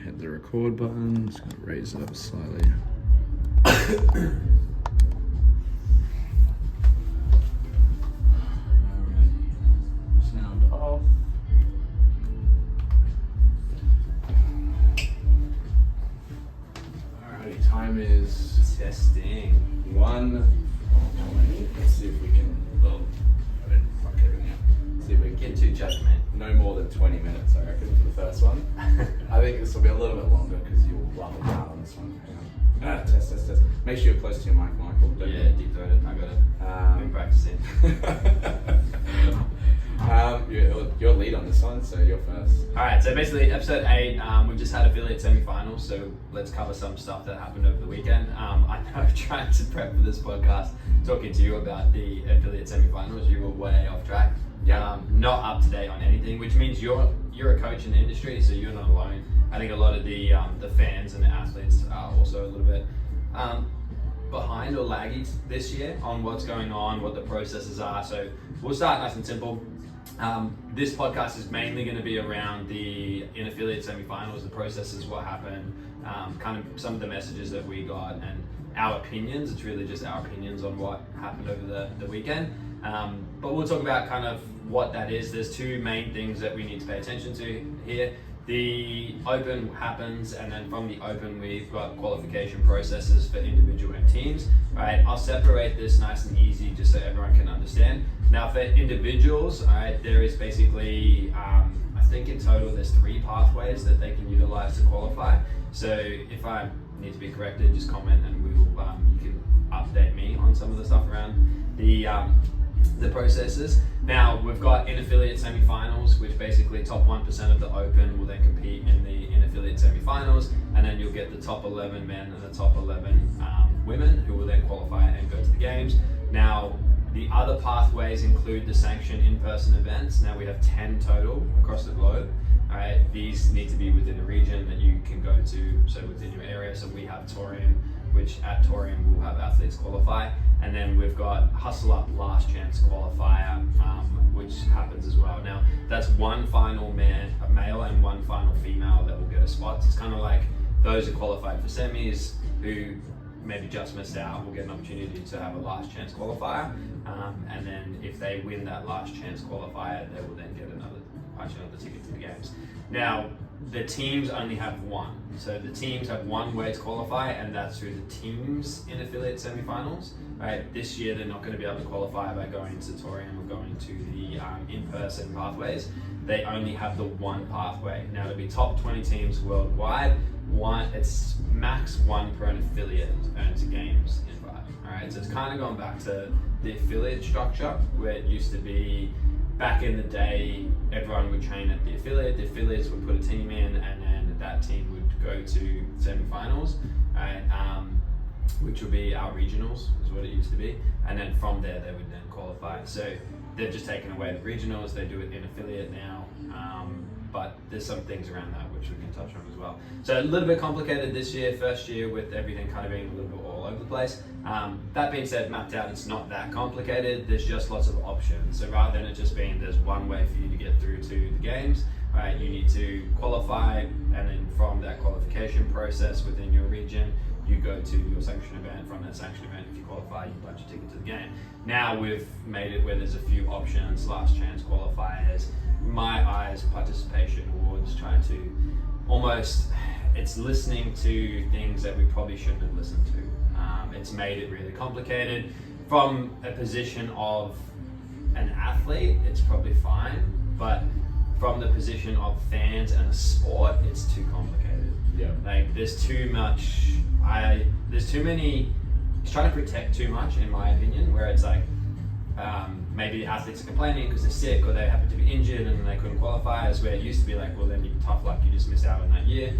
hit the record button. Just gonna raise it up slightly. Sound off. Alrighty, time is Testing. 1:20. Let's see if we can. Well, I didn't fuck everything up. See if we can Get too judgment. no more than 20 minutes, I reckon, for the first one. I think this will be a little bit longer because you'll love it down on this one. Hang on. Test. Make sure you're close to your mic, Michael. Don't Yeah, deep throated. I got it. Been practicing. Your lead on this one, so you're first. Alright, so basically episode 8, we've just had affiliate semi-finals, so let's cover some stuff that happened over the weekend. I know trying to prep for this podcast, talking to you about the affiliate semi-finals, you were way off track. Yeah. Not up to date on anything, which means you're a coach in the industry, so you're not alone. I think a lot of the fans and the athletes are also a little bit behind or laggy this year on what's going on, what the processes are. So we'll start nice and simple. This podcast is mainly going to be around the in affiliate semi-finals, the processes, what happened, kind of some of the messages that we got, and our opinions. It's really just our opinions on what happened over the weekend. But we'll talk about kind of what that is. There's two main things that we need to pay attention to here. The Open happens, and then from the Open we've got qualification processes for individual and teams. Right, I'll separate this nice and easy just so everyone can understand. Now for individuals, right, there is basically, I think in total there's 3 pathways that they can utilize to qualify. So if I need to be corrected, just comment and we will, you can update me on some of the stuff around the processes. Now we've got in affiliate semi-finals, which basically top 1% of the Open will then compete in the in affiliate semi-finals, and then you'll get the top 11 men and the top 11 women who will then qualify and go to the games. Now the other pathways include the sanctioned in-person events. Now we have 10 total across the globe. All right, these need to be within a region that you can go to, so within your area. So we have Torium, which at Torium will have athletes qualify. And then we've got Hustle Up Last Chance Qualifier, which happens as well. Now, that's one final male and one final female that will get a spot. So it's kind of like those who qualified for semis who maybe just missed out will get an opportunity to have a last chance qualifier. And then if they win that last chance qualifier, they will then get another ticket to the games. Now, the teams only have one. So the teams have one way to qualify, and that's through the teams in affiliate semi-finals. Right? This year they're not going to be able to qualify by going to Torium or going to the in-person pathways. They only have the one pathway. Now to be top 20 teams worldwide, it's max 1 per an affiliate earns a games invite. Alright, so it's kind of gone back to the affiliate structure where it used to be back in the day, everyone would train at the affiliates would put a team in, and then that team would go to semi-finals, right? Which would be our regionals, is what it used to be. And then from there, they would then qualify. So they've just taken away the regionals, they do it in affiliate now. But there's some things around that which we can touch on as well. So a little bit complicated this year, first year, with everything kind of being a little bit all over the place. That being said, mapped out, it's not that complicated. There's just lots of options. So rather than it just being there's one way for you to get through to the games, right, you need to qualify, and then from that qualification process within your region, you go to your sanctioned event. From that sanctioned event, if you qualify, you punch a ticket to the game. Now we've made it where there's a few options, last chance qualifiers, my eyes participation awards, trying to almost, it's listening to things that we probably shouldn't have listened to. It's made it really complicated. From a position of an athlete, it's probably fine, but from the position of fans and a sport, it's too complicated. Yeah. Like there's too much, it's trying to protect too much, in my opinion, where it's like, maybe the athletes are complaining because they're sick or they happen to be injured and they couldn't qualify, as where it used to be like, well then you're tough luck, you just missed out on that year.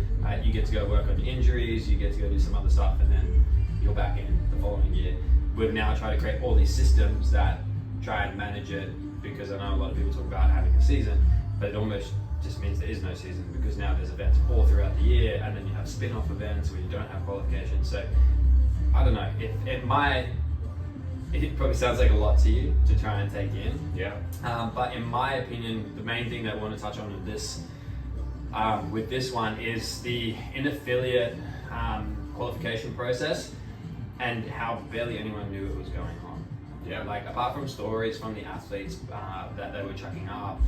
You get to go work on your injuries, you get to go do some other stuff, and then you're back in the following year. We've now tried to create all these systems that try and manage it, because I know a lot of people talk about having a season, but it almost just means there is no season, because now there's events all throughout the year, and then you have spin-off events where you don't have qualifications. So I don't know, it probably sounds like a lot to you to try and take in. Yeah. But in my opinion, the main thing that I want to touch on in this with this one is the in-affiliate qualification process and how barely anyone knew it was going on. Yeah. Like, apart from stories from the athletes that they were chucking up,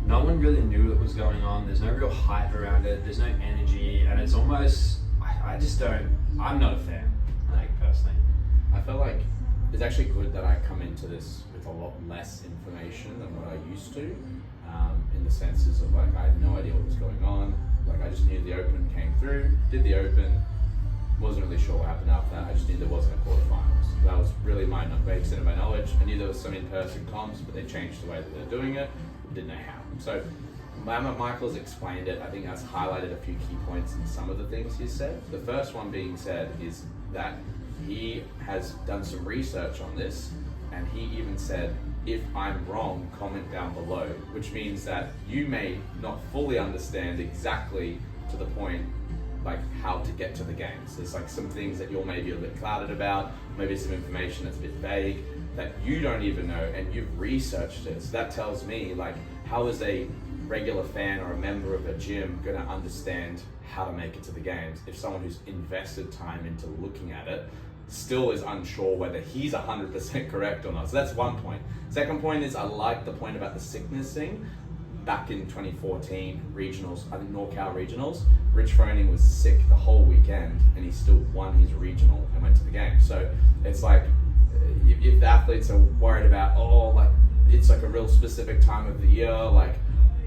no one really knew what was going on. There's no real hype around it. There's no energy, and it's almost, I just don't, I'm not a fan, like, personally. I feel like it's actually good that I come into this with a lot less information than what I used to, in the senses of like I had no idea what was going on. Like I just knew the Open came through, did the Open, wasn't really sure what happened after that. I just knew there wasn't a quarterfinals. That was really my extent of my knowledge. I knew there was some in-person comps, but they changed the way that they're doing it. Didn't know how. So Michael's explained it. I think that's highlighted a few key points in some of the things he said. The first one being said is that he has done some research on this, and he even said, if I'm wrong, comment down below, which means that you may not fully understand exactly to the point like how to get to the games. There's like some things that you're maybe a bit clouded about, maybe some information that's a bit vague that you don't even know, and you've researched it. So that tells me like, how is a regular fan or a member of a gym gonna understand how to make it to the games if someone who's invested time into looking at it still is unsure whether he's 100% correct or not? So that's one point. Second point is I like the point about the sickness thing. Back in 2014 regionals, I think NorCal regionals, Rich Froning was sick the whole weekend and he still won his regional and went to the game. So it's like, if the athletes are worried about, oh, like it's like a real specific time of the year, like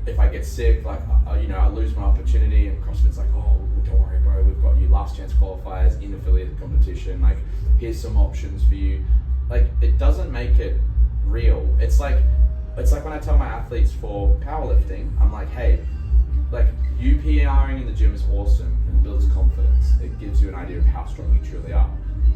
if I get sick, like I lose my opportunity, and CrossFit's like, oh, don't worry, bro, we've got you last chance qualifiers in affiliate competition, like here's some options for you. Like it doesn't make it real. It's like when I tell my athletes for powerlifting, I'm like, hey, like you PRing in the gym is awesome and builds confidence. It gives you an idea of how strong you truly are,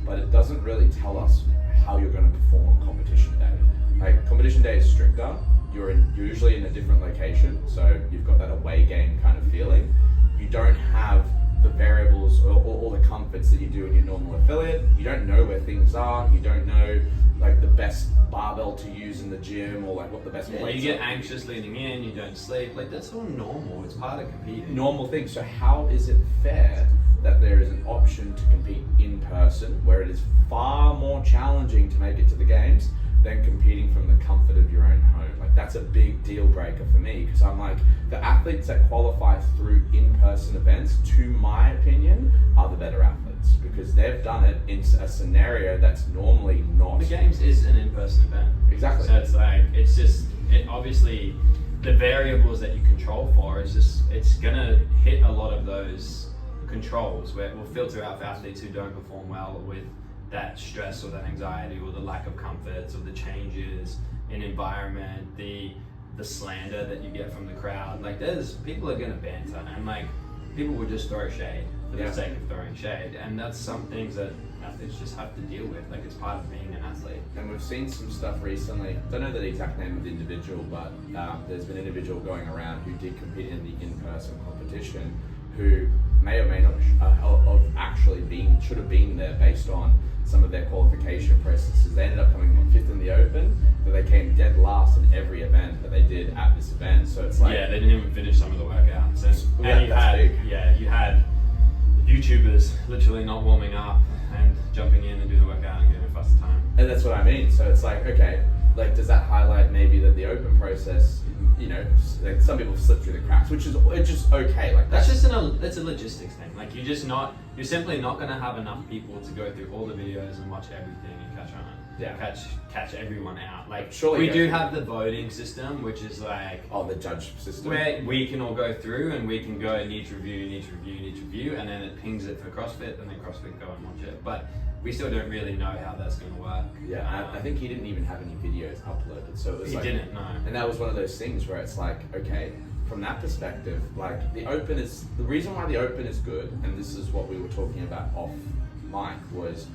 but it doesn't really tell us how you're going to perform on competition day. Like competition day is stricter. You're usually in a different location, so you've got that away game kind of feeling. You don't have the variables or all the comforts that you do in your normal affiliate. You don't know where things are. You don't know like the best barbell to use in the gym or like what the best plates you get are. anxious leading in, you don't sleep, like that's all normal. It's part of competing. Normal thing. So how is it fair that there is an option to compete in person where it is far more challenging to make it to the games than competing from the comfort of your own home? Like that's a big deal breaker for me, because I'm like, the athletes that qualify through in-person events, to my opinion, are the better athletes, because they've done it in a scenario that's normally not. The games is an in-person event. Exactly. So it's like, obviously the variables that you control for it's gonna hit a lot of those controls where it will filter out for athletes who don't perform well with that stress or that anxiety or the lack of comforts or the changes in environment, the slander that you get from the crowd. Like people are gonna banter, and like people will just throw shade for the sake of throwing shade, and that's some things that athletes just have to deal with. Like it's part of being an athlete. And we've seen some stuff recently, don't know the exact name of the individual, but there's been an individual going around who did compete in the in-person competition who may or may not have actually should have been there based on some of their qualification processes. They ended up coming 5th in the Open, but they came dead last in every event that they did at this event. So it's like, yeah, they didn't even finish some of the workouts. And you had YouTubers literally not warming up and jumping in and doing the workout and getting a faster time. And that's what I mean. So it's like, okay, like does that highlight maybe that the Open process, like some people slip through the cracks, which is it's just okay. Like that's a logistics thing. Like you're simply not going to have enough people to go through all the videos and watch everything and catch on. Yeah. Catch everyone out. Like surely we do have the voting system, which is like the judge system where we can all go through and we can go needs review, and then it pings it for CrossFit, and then CrossFit go and watch it. But we still don't really know how that's going to work. Yeah, I think he didn't even have any videos uploaded, so it was he didn't. No. And that was one of those things where it's like, okay, from that perspective, like the reason why the Open is good, and this is what we were talking about off mic, was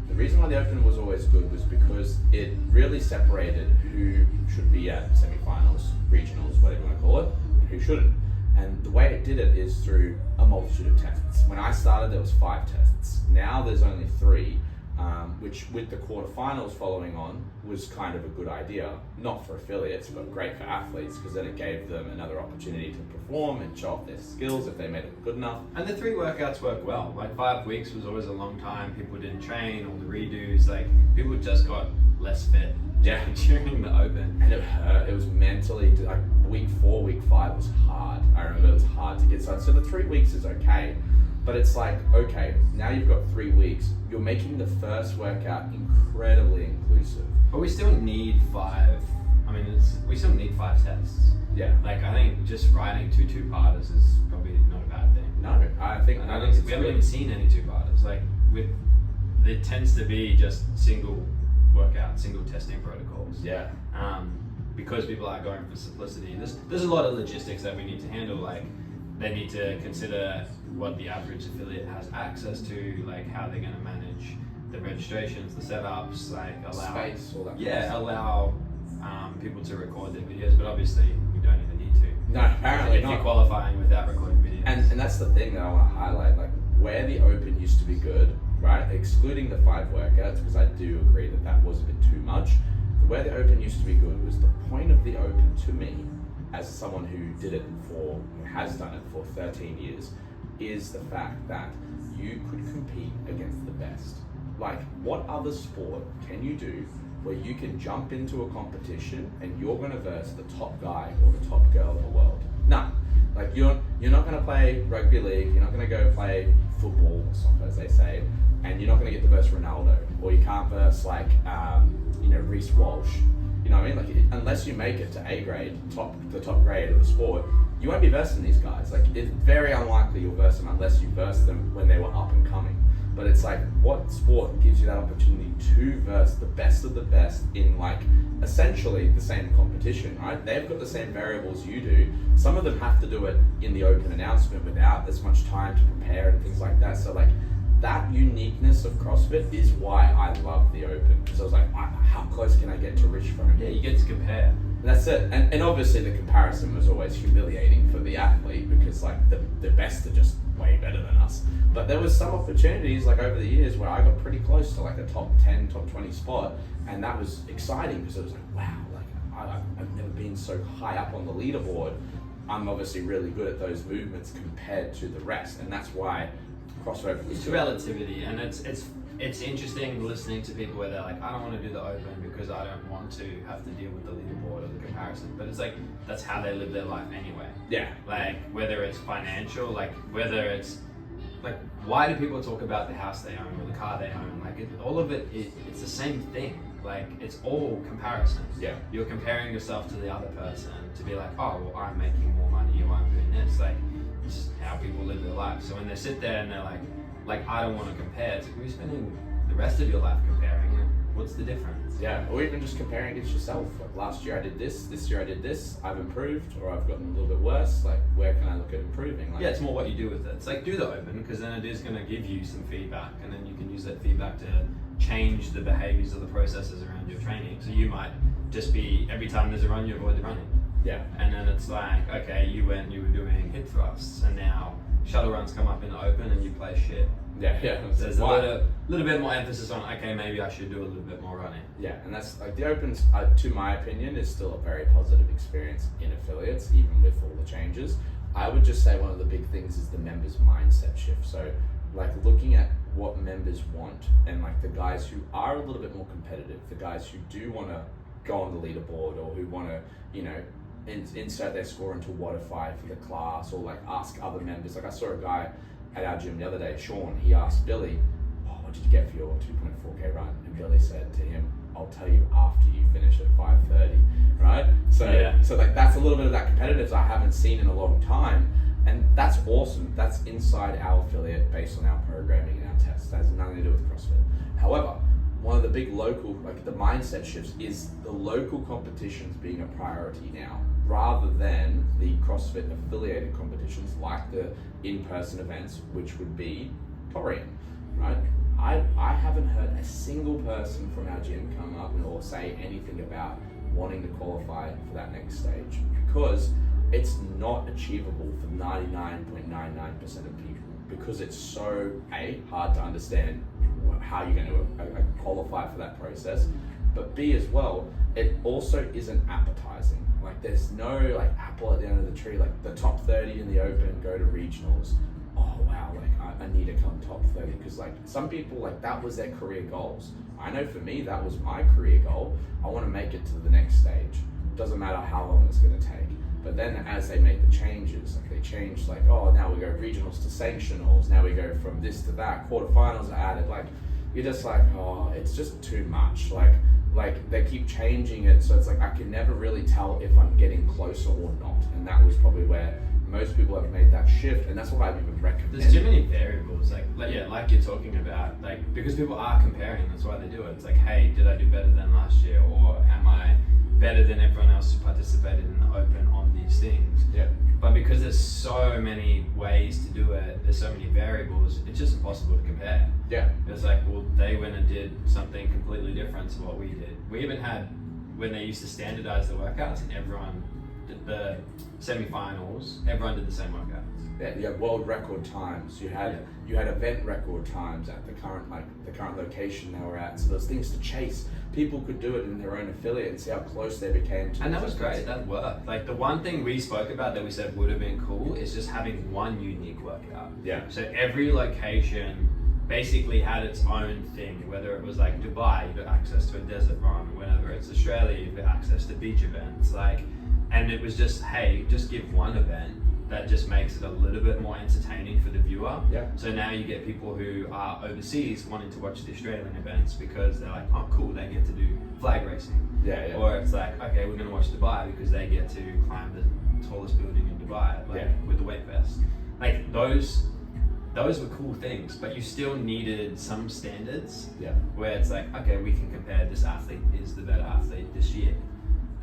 the reason why the Open was always good was because it really separated who should be at semifinals, regionals, whatever you want to call it, and who shouldn't. And the way it did it is through a multitude of tests. When I started, there was 5 tests. Now there's only 3, which with the quarterfinals following on was kind of a good idea, not for affiliates, but great for athletes, because then it gave them another opportunity to perform and show off their skills if they made it good enough. And the 3 workouts worked well. Like 5 weeks was always a long time. People didn't train, all the redos, like people just got less fit during the open. And it hurt. It was mentally, like week 4, week 5 was hard. I remember it was hard to get started. So the 3 weeks is okay. But it's like, okay, now you've got 3 weeks. You're making the first workout incredibly inclusive. But we still need 5. I mean, we still need 5 tests. Yeah. Like I think just writing 2 2-parters is probably not a bad thing. No, I think we haven't even seen any 2-parters. Like it tends to be just single workout, single testing protocols. Yeah. Because people are going for simplicity. There's a lot of logistics that we need to handle. Like they need to consider what the average affiliate has access to, like how they're going to manage the registrations, the setups, like allow space, all that. allow people to record their videos. But obviously, we don't even need to. No, apparently if not. you're qualifying without recording videos. And that's the thing that I want to highlight. Like where the open used to be good, right? Excluding the 5 workouts, because I do agree that was a bit too much. Where the open used to be good was the point of the open to me, as someone who has done it for 13 years, is the fact that you could compete against the best. Like, what other sport can you do where you can jump into a competition and you're going to verse the top guy or the top girl in the world? None. Like, you're not going to play rugby league, you're not going to go play football, or soccer as they say, and you're not going to get to verse Ronaldo, or you can't verse like, Reece Walsh. You know what I mean? Like, unless you make it to A grade, the top grade of the sport, you won't be versing these guys. Like, it's very unlikely you'll verse them unless you verse them when they were up and coming. But it's like, what sport gives you that opportunity to verse the best of the best in, like, essentially the same competition, right? They've got the same variables you do. Some of them have to do it in the open announcement without as much time to prepare and things like that. So, like, that uniqueness of CrossFit is why I love the open. Because I was like, how close can I get to Richmond? Yeah, you get to compare. And that's it. And obviously the comparison was always humiliating for the athlete, because like the best are just way better than us. But there was some opportunities like over the years where I got pretty close to like a top 10, top 20 spot. And that was exciting because it was like, wow, like I've never been so high up on the leaderboard. I'm obviously really good at those movements compared to the rest. And that's why CrossFit was It's good. relativity, and it's interesting listening to people where they're like, I don't want to do the open because I don't want to have to deal with the leaderboard or the comparison. But it's like, that's how they live their life anyway. Yeah. Like, whether it's financial, like, whether it's, like, why do people talk about the house they own or the car they own? Like, all of it, it's the same thing. Like, it's all comparisons. Yeah. You're comparing yourself to the other person to be like, oh, well, I'm making more money or I'm doing this. Like, it's just how people live their life. So when they sit there and they're like I don't want to compare, it's like, we're spending the rest of your life comparing. Like, what's the difference? Yeah, or even just comparing against yourself. Like, last year I did this year I did this, I've improved, or I've gotten a little bit worse. Like, where can I look at improving? Like, Yeah, it's more what you do with it. It's like, do the open, because then it is going to give you some feedback, and then you can use that feedback to change the behaviors or the processes around your training. So you might just be, every time there's a run, you avoid the running. Yeah. And then it's like, okay, you were doing hip thrusts, and now shuttle runs come up in the open and you play shit. Yeah. There's a little bit more emphasis on, okay, maybe I should do a little bit more running. Yeah, and that's like the opens, to my opinion, is still a very positive experience in affiliates, even with all the changes. I would just say one of the big things is the members' mindset shift. So, like, looking at what members want, and like the guys who are a little bit more competitive, the guys who do want to go on the leaderboard, or who want to, insert their score into Wodify for the class, or like ask other members. Like, I saw a guy at our gym the other day, Sean, he asked Billy, what did you get for your 2.4K run? And Billy said to him, I'll tell you after you finish at 5:30, right? So like, that's a little bit of that competitiveness I haven't seen in a long time. And that's awesome. That's inside our affiliate based on our programming and our tests. That has nothing to do with CrossFit. However, one of the big local, like the mindset shifts, is the local competitions being a priority now, rather than the CrossFit affiliated competitions like the in-person events, which would be Torian, right? I haven't heard a single person from our gym come up or say anything about wanting to qualify for that next stage, because it's not achievable for 99.99% of people, because it's so hard to understand how you're going to qualify for that process. But B as well, it also isn't appetizing. Like there's no like apple at the end of the tree. Like the top 30 in the Open go to regionals. Oh wow, like I need to come top 30 because like some people like that was their career goals. I know for me that was my career goal. I want to make it to the next stage. Doesn't matter how long it's going to take. But then as they make the changes, like they change like, oh, now we go regionals to sanctionals, now we go from this to that, quarterfinals are added. Like you're just like, oh, it's just too much. Like they keep changing it, so it's like I can never really tell if I'm getting closer or not. And that was probably where most people have made that shift, and that's what I've even recommended. There's too many variables, like you're talking about, like because people are comparing, that's why they do it. It's like, hey, did I do better than last year, or am I better than everyone else who participated in the Open on these things? Yeah. But because there's so many ways to do it, there's so many variables, it's just impossible to compare. Yeah. It's like, well, they went and did something completely different to what we did. We even had, when they used to standardize the workouts, and everyone did the semi-finals, everyone did the same workouts. Yeah, you had world record times. You had event record times at the current location they were at. So there's things to chase. People could do it in their own affiliate and see how close they became to. And that was great. That worked. Like the one thing we spoke about that we said would have been cool is just having one unique workout. Yeah. So every location basically had its own thing. Whether it was like Dubai, you got access to a desert run. Whenever it's Australia, you got access to beach events. And it was just, hey, just give one event that just makes it a little bit more entertaining for the viewer. Yeah. So now you get people who are overseas wanting to watch the Australian events because they're like, oh cool, they get to do flag racing. Yeah, yeah. Or it's like, okay, we're gonna watch Dubai because they get to climb the tallest building in Dubai, with the weight vest. Like those were cool things, but you still needed some standards. Yeah. Where it's like, okay, we can compare this athlete is the better athlete this year.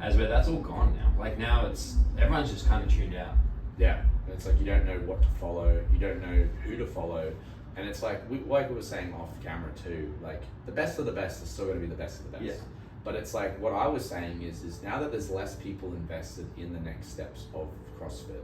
As where that's all gone now. Like now everyone's just kind of tuned out. Yeah, it's like you don't know what to follow, you don't know who to follow, and it's like we were saying off camera too. Like the best of the best is still going to be the best of the best. Yeah. But it's like what I was saying is now that there's less people invested in the next steps of CrossFit,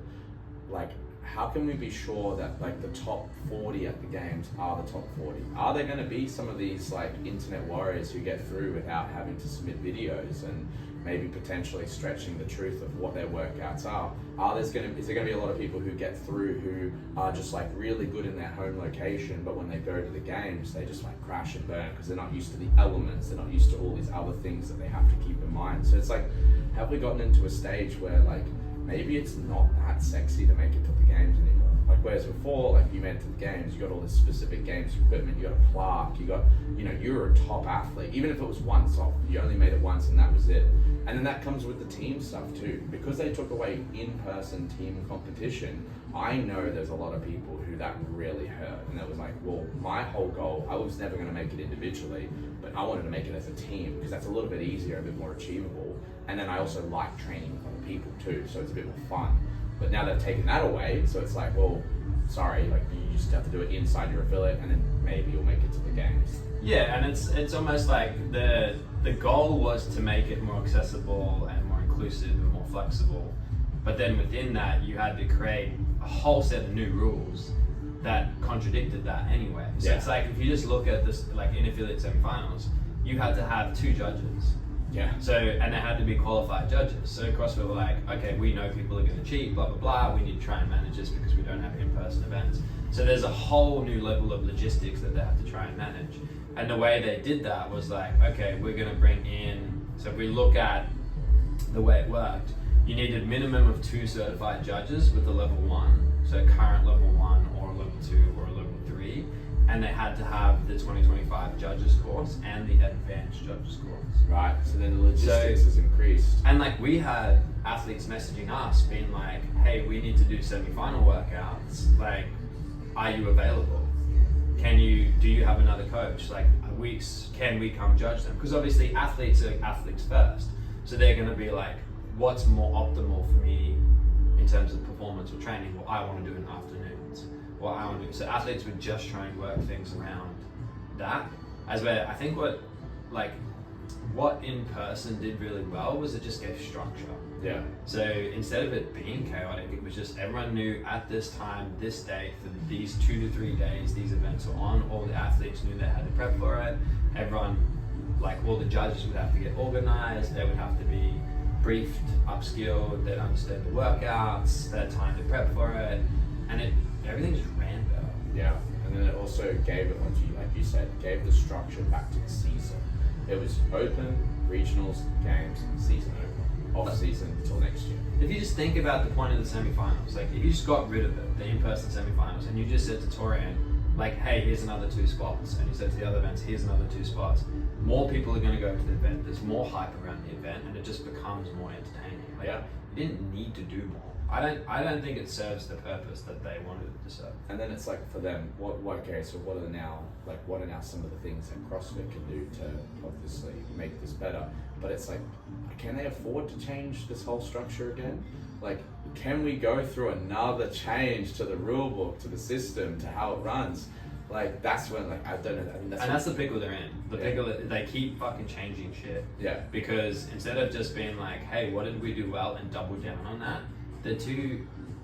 like how can we be sure that like the top 40 at the games are the top 40? Are there going to be some of these like internet warriors who get through without having to submit videos and maybe potentially stretching the truth of what their workouts are? Is there going to be a lot of people who get through who are just like really good in their home location, but when they go to the games, they just like crash and burn because they're not used to the elements, they're not used to all these other things that they have to keep in mind. So it's like, have we gotten into a stage where like maybe it's not that sexy to make it to the games anymore? Like whereas before, like you went to the games, you got all this specific games equipment, you got a plaque, you were a top athlete. Even if it was once off, you only made it once and that was it. And then that comes with the team stuff too. Because they took away in-person team competition, I know there's a lot of people who that really hurt. And that was like, well, my whole goal, I was never gonna make it individually, but I wanted to make it as a team because that's a little bit easier, a bit more achievable. And then I also like training with other people too, so it's a bit more fun. But now they've taken that away, so it's like, well, sorry, like you just have to do it inside your affiliate and then maybe you'll make it to the games. Yeah, and it's almost like the goal was to make it more accessible and more inclusive and more flexible. But then within that, you had to create a whole set of new rules that contradicted that anyway. So it's like, if you just look at this, like in affiliate semifinals, you had to have 2 judges. Yeah. So, and they had to be qualified judges. So CrossFit were like, okay, we know people are going to cheat, blah, blah, blah. We need to try and manage this because we don't have in-person events. So there's a whole new level of logistics that they have to try and manage. And the way they did that was like, okay, we're going to bring in, so if we look at the way it worked, you needed minimum of 2 certified judges with the level 1, so current level 1 or a level 2 or a level 3, and they had to have the 2025 judges course and the advanced judges course. Right, so then the logistics has increased. And like we had athletes messaging us being like, hey, we need to do semi-final workouts, like, are you available? Do you have another coach? Like, can we come judge them? Because obviously athletes are athletes first. So they're going to be like, what's more optimal for me in terms of performance or training? Well, I want to do in afternoons. So athletes would just try and work things around that. As where I think what in person did really well was it just gave structure. Yeah. So instead of it being chaotic, it was just everyone knew at this time, this date, for these 2 to 3 days, these events were on. All the athletes knew they had to prep for it. Everyone, like all the judges would have to get organized. They would have to be briefed, upskilled. They'd understand the workouts. They had time to prep for it, and everything just ran better. Yeah, and then it also gave it, like you said, gave the structure back to the season. It was open, regionals, games, season open, off season until next year. If you just think about the point of the semi-finals, like if you just got rid of it, the in-person semi-finals, and you just said to Torian, like, hey, here's another 2 spots, and you said to the other events, here's another 2 spots, more people are going to go to the event. There's more hype around the event, and it just becomes more entertaining. Like, Yeah. you didn't need to do more. I don't think it serves the purpose that they wanted it to serve. And then it's like for them, what are now some of the things that CrossFit can do to obviously make this better? But it's like, can they afford to change this whole structure again? Like, can we go through another change to the rule book, to the system, to how it runs? Like, that's when, like, I don't know. I mean, That's the pickle they're in. The pickle that they keep fucking changing shit. Yeah. Because instead of just being like, hey, what did we do well, and double down on that,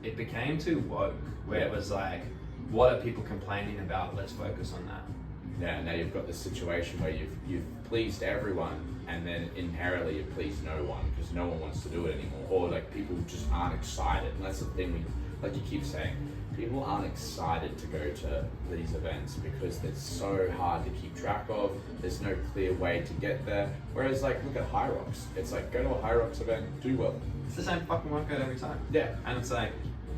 it became too woke, where it was like, what are people complaining about? Let's focus on that. Yeah, now you've got this situation where you've pleased everyone, and then inherently you've pleased no one because no one wants to do it anymore, or like people just aren't excited. And that's the thing, like you keep saying, people aren't excited to go to these events because they're so hard to keep track of. There's no clear way to get there. Whereas like, look at High Rocks. It's like, go to a High Rocks event, do well. It's the same fucking workout every time. Yeah. And it's like,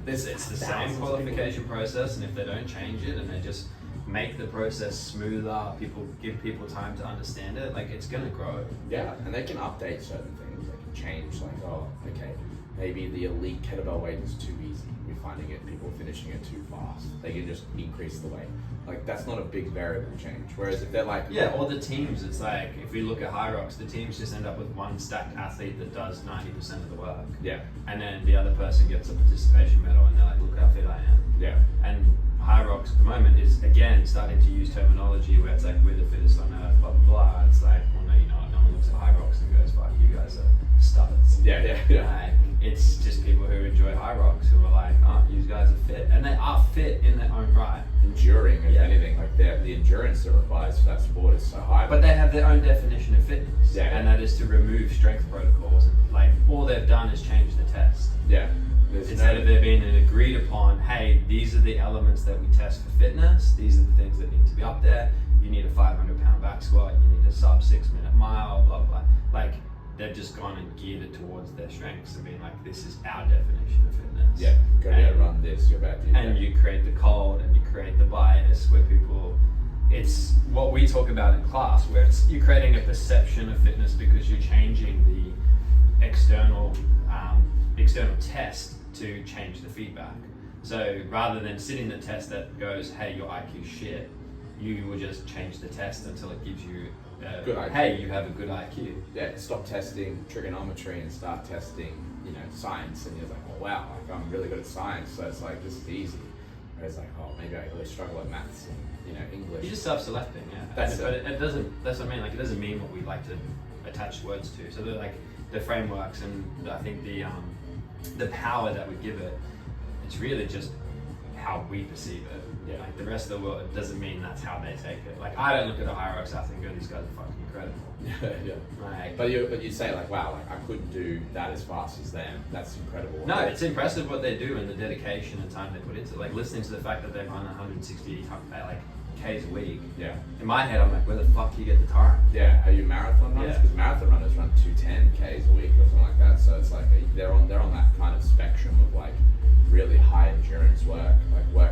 it's the thousands same of qualification process, and if they don't change it and they just make the process smoother, give people time to understand it, like, it's gonna grow. Yeah, and they can update certain things. They can change, like, oh, okay, maybe the elite kettlebell weight is too easy. We're finding people finishing it too fast. They can just increase the weight. Like, that's not a big variable change. Whereas if they're like, Yeah, or the teams, it's like, if we look at High Rocks, the teams just end up with one stacked athlete that does 90% of the work. yeah, And then the other person gets a participation medal, and they're like, look how fit I am. yeah, And High Rocks at the moment is, again, starting to use terminology where it's like, we're the fittest on earth, blah, blah, blah. It's like, well, no, you're not. No one looks at High Rocks and goes, fuck, you guys are stubborns. yeah. Like, it's just people who enjoy High Rocks who are like, oh, you guys are fit. And they are fit in their own right. Enduring, if Yeah. anything, like the endurance that requires for that sport is so high. But they have their own definition of fitness. Yeah. And that is to remove strength protocols. And like, all they've done is change the test. yeah, there's Instead of there being an agreed upon, hey, these are the elements that we test for fitness, these are the things that need to be up there. You need a 500-pound back squat, you need a sub 6-minute mile, blah, blah. Like, they've just gone and geared it towards their strengths and being like, this is our definition of fitness. yeah, go to run this, you're about to do And that. you create the code and you create the bias where people, it's what we talk about in class, where it's you're creating a perception of fitness because you're changing the external test to change the feedback. So rather than sitting the test that goes, hey, your IQ shit, you will just change the test until it gives you, Good IQ. hey, you have a good IQ. Yeah, stop testing trigonometry and start testing, science, and you're like, oh wow, like I'm really good at science, so it's like, this is easy. Whereas like, oh, maybe I really struggle at maths and, English. You're just self-selecting, yeah. That's but it. it doesn't, that's what I mean, like, it doesn't mean what we like to attach words to. So they're like the frameworks, and I think the power that we give it, it's really just how we perceive it. Yeah. Like the rest of the world, it doesn't mean that's how they take it. Like, I don't look at a High Rocks athlete and go, these guys are fucking incredible. yeah. Like, But you say like, wow, like I couldn't do that as fast as them. That's incredible. no, it's impressive what they do and the dedication and time they put into it. Like, listening to the fact that they run 160 like Ks a week. Yeah. In my head, I'm like, where the fuck do you get the time? Yeah. Are you marathon runners? Yeah. Because marathon runners run 210 Ks a week or something like that. So it's like they're on that kind of spectrum of like really high endurance work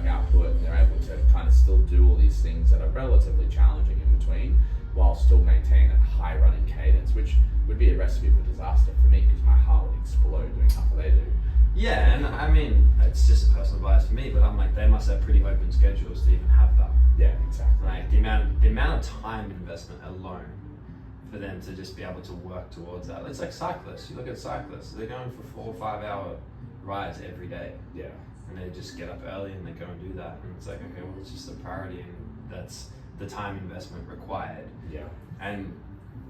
output, and they're able to kind of still do all these things that are relatively challenging in between, while still maintaining a high running cadence, which would be a recipe for disaster for me because my heart would explode doing half what they do. Yeah, and I mean, it's just a personal bias for me, but I'm like, they must have pretty open schedules to even have that. Yeah, exactly. Like the amount of time investment alone for them to just be able to work towards that. It's like cyclists. You look at cyclists; they're going for 4 or 5 hour rides every day, Yeah. and they just get up early and they go and do that. And it's like, okay, well, it's just a priority, and that's the time investment required. Yeah. And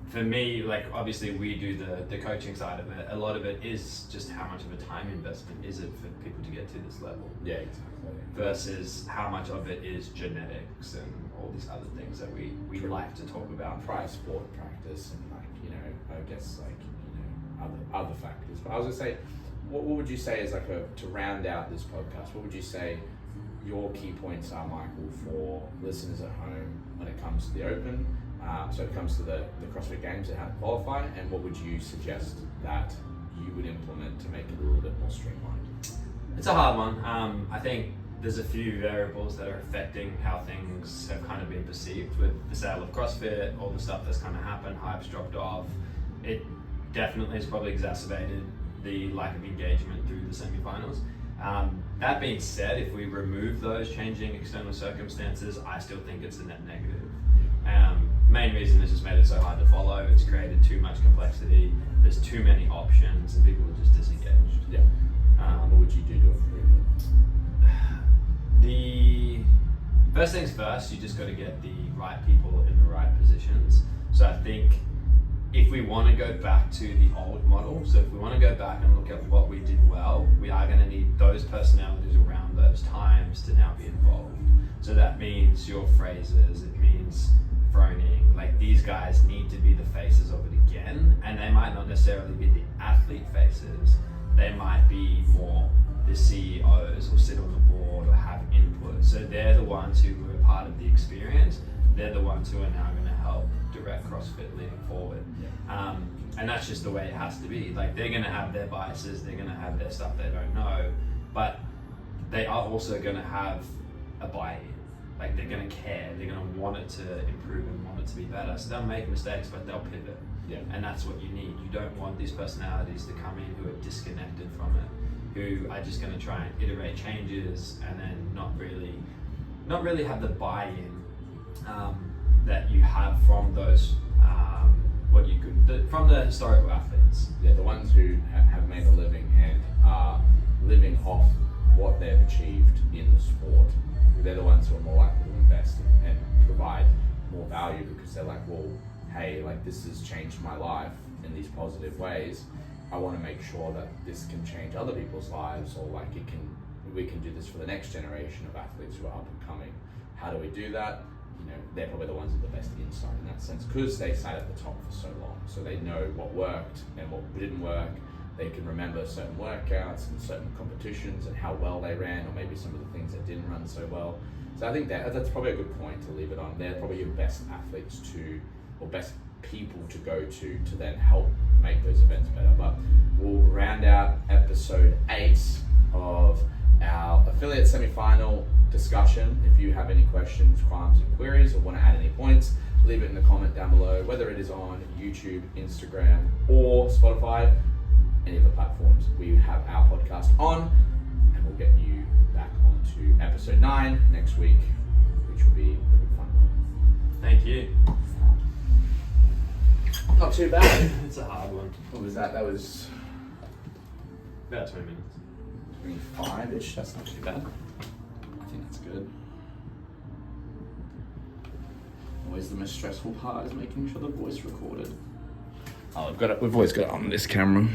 for me, like obviously we do the coaching side of it. A lot of it is just how much of a time investment is it for people to get to this level. Yeah, exactly. Versus how much of it is genetics and all these other things that we like to talk about. Prior sport practice and like, you know, I guess like, you know, other factors. But I was gonna say, what would you say is like to round out this podcast, what would you say your key points are, Michael, for listeners at home when it comes to the Open, so it comes to the CrossFit Games and how to qualify, and what would you suggest that you would implement to make it a little bit more streamlined? It's a hard one. I think there's a few variables that are affecting how things have kind of been perceived with the sale of CrossFit, all the stuff that's kind of happened, hype's dropped off. It definitely has probably exacerbated the lack of engagement through the semi-finals. That being said, if we remove those changing external circumstances, I still think it's a net negative. Main reason is just made it so hard to follow. It's created too much complexity. There's too many options, and people are just disengaged. Yeah. What would you do to improve it? The first things first, you just got to get the right people in the right positions. So I think if we want to go back to the old model, so if we want to go back and look at what we did well, we are going to need those personalities around those times to now be involved. So that means your phrases, it means Froning, like these guys need to be the faces of it again, and they might not necessarily be the athlete faces, they might be more the CEOs or sit on the board or have input. So they're the ones who were part of the experience, they're the ones who are now going to help direct CrossFit leading forward. And that's just the way it has to be. Like they're going to have their biases, they're going to have their stuff they don't know, but they are also going to have a buy-in. Like they're going to care, they're going to want it to improve and want it to be better. So they'll make mistakes, but they'll pivot. Yeah. And that's what you need. You don't want these personalities to come in who are disconnected from it, who are just going to try and iterate changes and then not really have the buy-in that you have from those from the historical athletes. Yeah, the ones who have made a living and are living off what they've achieved in the sport. They're the ones who are more likely to invest and provide more value, because they're like, well, hey, like this has changed my life in these positive ways. I want to make sure that this can change other people's lives, or like we can do this for the next generation of athletes who are up and coming. How do we do that? You know, they're probably the ones with the best insight in that sense, because they sat at the top for so long. So they know what worked and what didn't work. They can remember certain workouts and certain competitions and how well they ran, or maybe some of the things that didn't run so well. So I think that's probably a good point to leave it on. They're probably your best athletes or best people to go to then help make those events better. But we'll round out episode 8 of our affiliate semi-final discussion. If you have any questions, qualms, and queries, or want to add any points, leave it in the comment down below, whether it is on YouTube, Instagram, or Spotify, any of the platforms we have our podcast on, and we'll get you back onto episode 9 next week, which will be a good fun one. Thank you. Not too bad. It's a hard one. What was that? That was About 20 minutes. 25-ish. That's not too bad. I think that's good. Always the most stressful part is making sure the voice recorded. Oh, we've always got it on this camera.